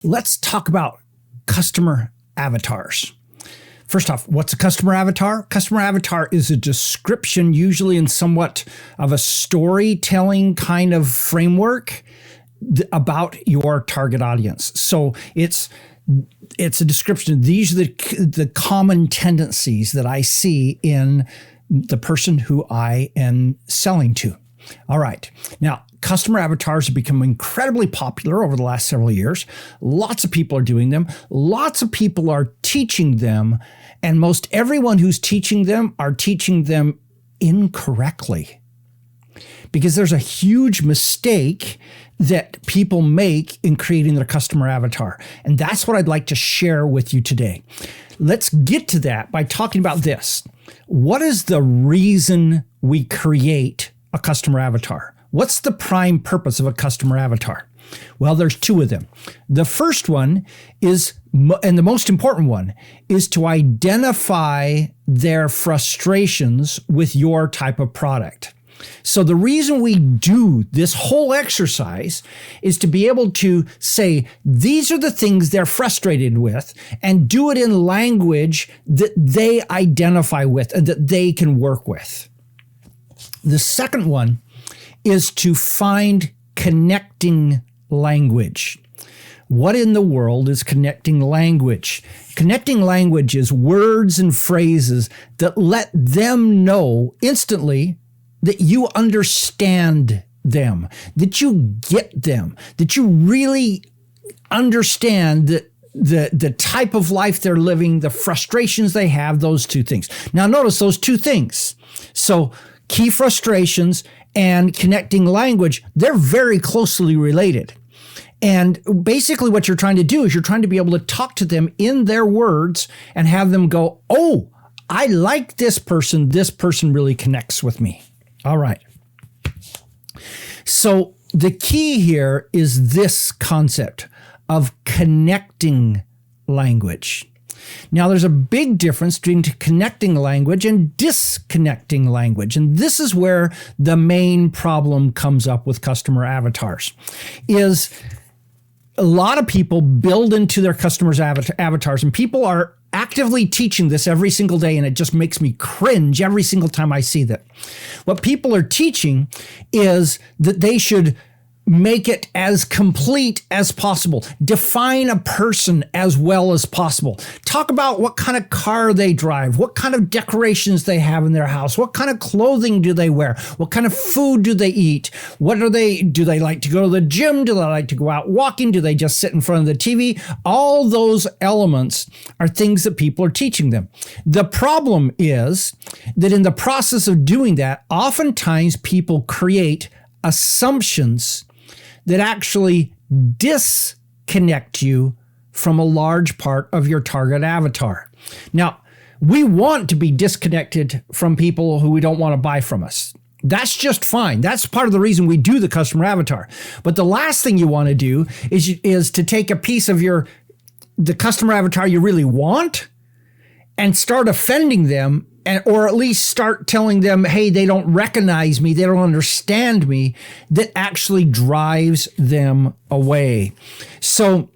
Let's talk about customer avatars. First off, what's a customer avatar? Customer avatar is a description, usually in somewhat of a storytelling kind of framework about your target audience. So it's a description. These are the common tendencies that I see in the person who I am selling to. All right. Now, customer avatars have become incredibly popular over the last several years. Lots of people are doing them. Lots of people are teaching them. And most everyone who's teaching them are teaching them incorrectly. Because there's a huge mistake that people make in creating their customer avatar. And that's what I'd like to share with you today. Let's get to that by talking about this. What is the reason we create a customer avatar? What's the prime purpose of a customer avatar? Well, there's two of them. The first one is, and the most important one, is to identify their frustrations with your type of product. So the reason we do this whole exercise is to be able to say, these are the things they're frustrated with, and do it in language that they identify with and that they can work with. The second one is to find connecting language. What in the world is connecting language? Connecting language is words and phrases that let them know instantly that you understand them, that you get them, that you really understand the type of life they're living, the frustrations they have, those two things. Now notice those two things. So key frustrations and connecting language, they're very closely related. And basically what you're trying to do is you're trying to be able to talk to them in their words and have them go, oh, I like this person. This person really connects with me. All right. So the key here is this concept of connecting language. Now, there's a big difference between connecting language and disconnecting language. And this is where the main problem comes up with customer avatars, is a lot of people build into their customers' avatars, and people are actively teaching this every single day, and it just makes me cringe every single time I see that. What people are teaching is that they should make it as complete as possible. Define a person as well as possible. Talk about what kind of car they drive, what kind of decorations they have in their house, what kind of clothing do they wear, what kind of food do they eat, do they like to go to the gym, do they like to go out walking, do they just sit in front of the TV? All those elements are things that people are teaching them. The problem is that in the process of doing that, oftentimes people create assumptions that actually disconnect you from a large part of your target avatar. Now, we want to be disconnected from people who we don't want to buy from us. That's just fine. That's part of the reason we do the customer avatar. But the last thing you want to do is to take a piece of the customer avatar you really want and start offending them, or at least start telling them, hey, they don't recognize me, they don't understand me, that actually drives them away. So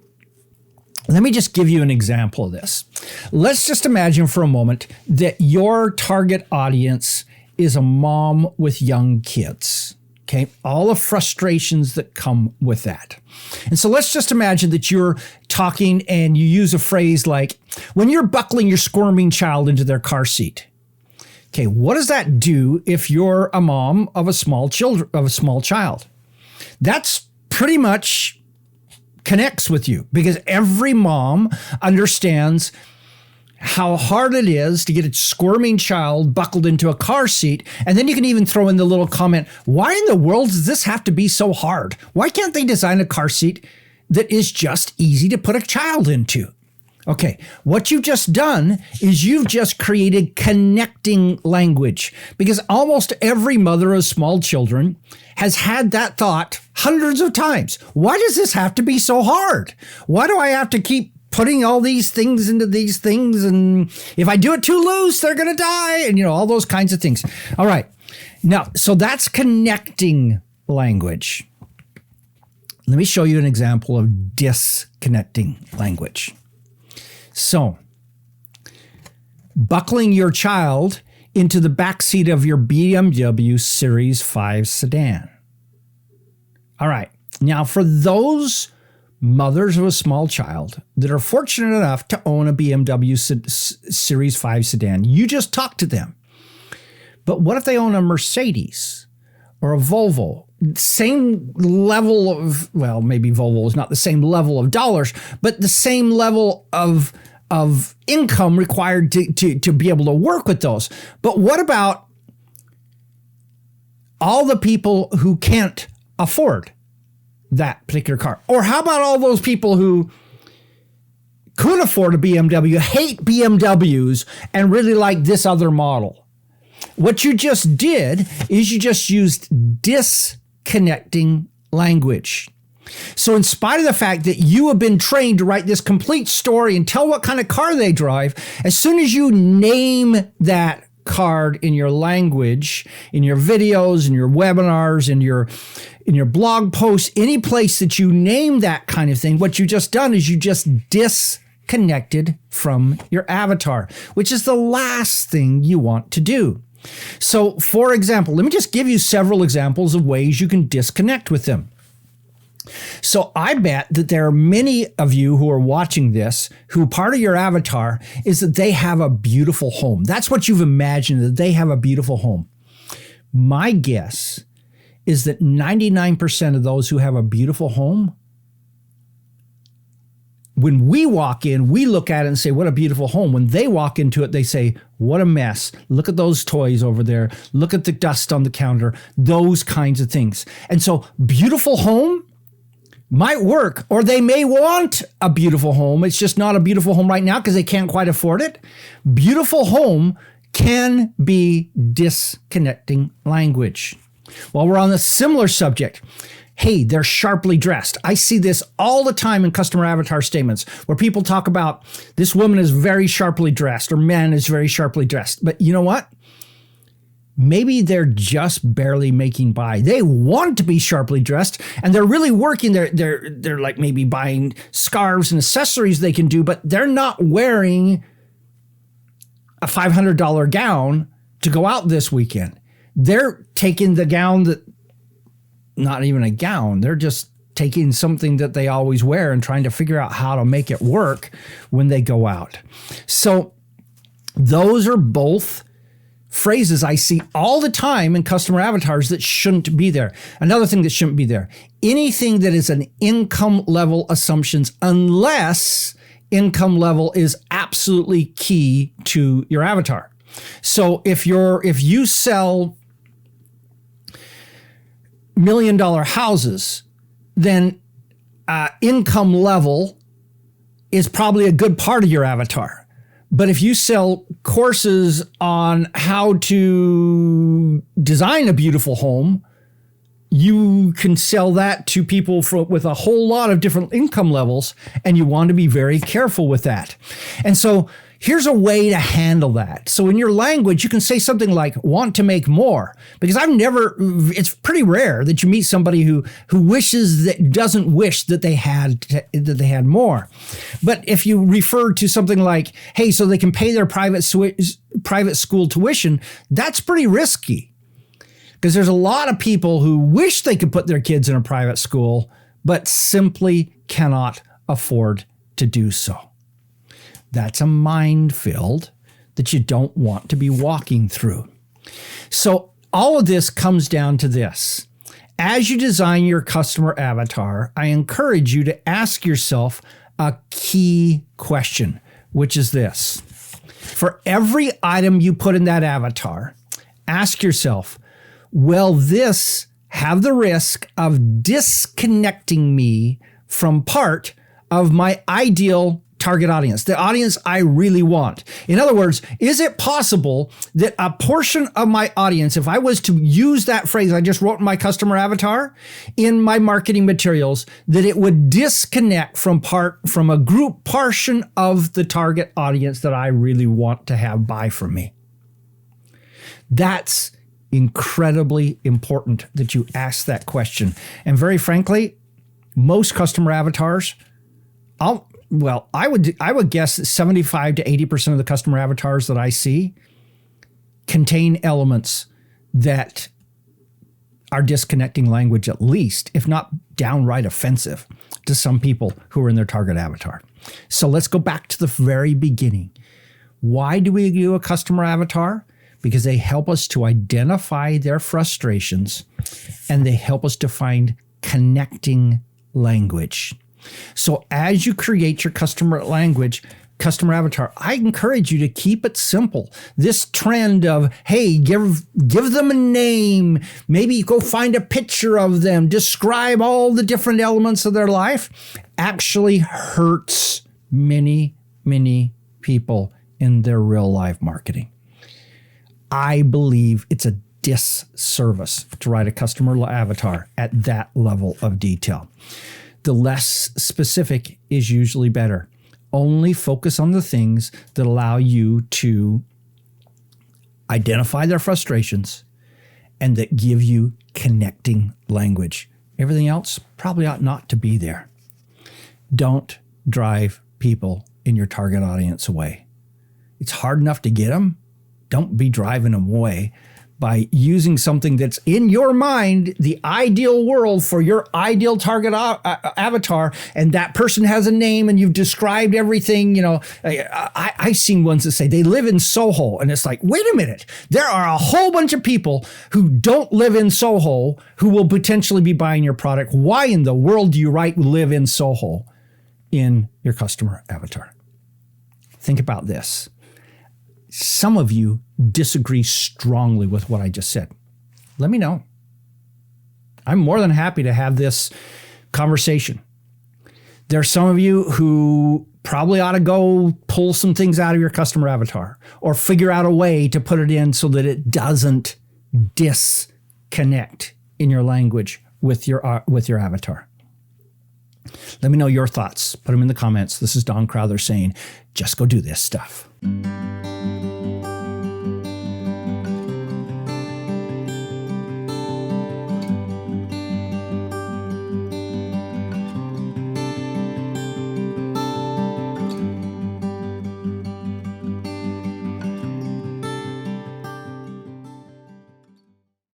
let me just give you an example of this. Let's just imagine for a moment that your target audience is a mom with young kids. Okay, all the frustrations that come with that. And so let's just imagine that you're talking and you use a phrase like, when you're buckling your squirming child into their car seat. Okay, what does that do if you're a mom of a small child? That's pretty much connects with you, because every mom understands how hard it is to get a squirming child buckled into a car seat. And then you can even throw in the little comment, why in the world does this have to be so hard? Why can't they design a car seat that is just easy to put a child into? Okay, what you've just done is you've just created connecting language, because almost every mother of small children has had that thought hundreds of times. Why does this have to be so hard? Why do I have to keep putting all these things into these things? And if I do it too loose, they're going to die. And, all those kinds of things. All right. Now, so that's connecting language. Let me show you an example of disconnecting language. So, buckling your child into the backseat of your BMW Series 5 sedan. All right. Now, for those mothers of a small child that are fortunate enough to own a BMW Series 5 sedan, you just talk to them. But what if they own a Mercedes or a Volvo? Same level of, well, maybe Volvo is not the same level of dollars, but the same level of income required to be able to work with those. But what about all the people who can't afford that particular car? Or how about all those people who could afford a BMW, hate BMWs, and really like this other model? What you just did is you just used disconnecting language. So in spite of the fact that you have been trained to write this complete story and tell what kind of car they drive, as soon as you name that card in your language, in your videos, in your webinars, in your blog posts, any place that you name that kind of thing, what you just done is you just disconnected from your avatar, which is the last thing you want to do. So, for example, let me just give you several examples of ways you can disconnect with them. So I bet that there are many of you who are watching this who part of your avatar is that they have a beautiful home. That's what you've imagined, that they have a beautiful home. My guess is that 99% of those who have a beautiful home, when we walk in, we look at it and say, what a beautiful home. When they walk into it, they say, what a mess. Look at those toys over there. Look at the dust on the counter, those kinds of things. And so beautiful home might work, or they may want a beautiful home. It's just not a beautiful home right now because they can't quite afford it. Beautiful home can be disconnecting language. While we're on a similar subject, hey, they're sharply dressed. I see this all the time in customer avatar statements where people talk about this woman is very sharply dressed or man is very sharply dressed. But you know what? Maybe they're just barely making by. They want to be sharply dressed and they're really working. They're like maybe buying scarves and accessories they can do, but they're not wearing a $500 gown to go out this weekend. They're taking the gown that, not even a gown, they're just taking something that they always wear and trying to figure out how to make it work when they go out. So those are both phrases I see all the time in customer avatars that shouldn't be there. Another thing that shouldn't be there, anything that is an income level assumptions, unless income level is absolutely key to your avatar. So if you sell $1 million houses, then income level is probably a good part of your avatar. But if you sell courses on how to design a beautiful home, you can sell that to people with a whole lot of different income levels, and you want to be very careful with that. And so here's a way to handle that. So in your language, you can say something like want to make more, because it's pretty rare that you meet somebody who doesn't wish that they had more. But if you refer to something like, hey, so they can pay their private school tuition, that's pretty risky. Because there's a lot of people who wish they could put their kids in a private school, but simply cannot afford to do so. That's a minefield that you don't want to be walking through. So all of this comes down to this. As you design your customer avatar, I encourage you to ask yourself a key question, which is this. For every item you put in that avatar, ask yourself, will this have the risk of disconnecting me from part of my ideal target audience, the audience I really want? In other words, is it possible that a portion of my audience, if I was to use that phrase I just wrote in my customer avatar in my marketing materials, that it would disconnect from a group portion of the target audience that I really want to have buy from me? That's incredibly important that you ask that question. And very frankly, most customer avatars, I would guess that 75 to 80% of the customer avatars that I see contain elements that are disconnecting language, at least, if not downright offensive to some people who are in their target avatar. So let's go back to the very beginning. Why do we do a customer avatar? Because they help us to identify their frustrations and they help us to find connecting language. So as you create your customer avatar, I encourage you to keep it simple. This trend of, hey, give them a name, maybe go find a picture of them, describe all the different elements of their life, actually hurts many, many people in their real life marketing. I believe it's a disservice to write a customer avatar at that level of detail. The less specific is usually better. Only focus on the things that allow you to identify their frustrations and that give you connecting language. Everything else probably ought not to be there. Don't drive people in your target audience away. It's hard enough to get them. Don't be driving them away by using something that's in your mind, the ideal world for your ideal target avatar, and that person has a name and you've described everything. I've seen ones that say they live in Soho, and it's like, wait a minute, there are a whole bunch of people who don't live in Soho who will potentially be buying your product. Why in the world do you write live in Soho in your customer avatar? Think about this. Some of you disagree strongly with what I just said. Let me know. I'm more than happy to have this conversation. There are some of you who probably ought to go pull some things out of your customer avatar or figure out a way to put it in so that it doesn't disconnect in your language with your avatar. Let me know your thoughts. Put them in the comments. This is Don Crowther saying, just go do this stuff.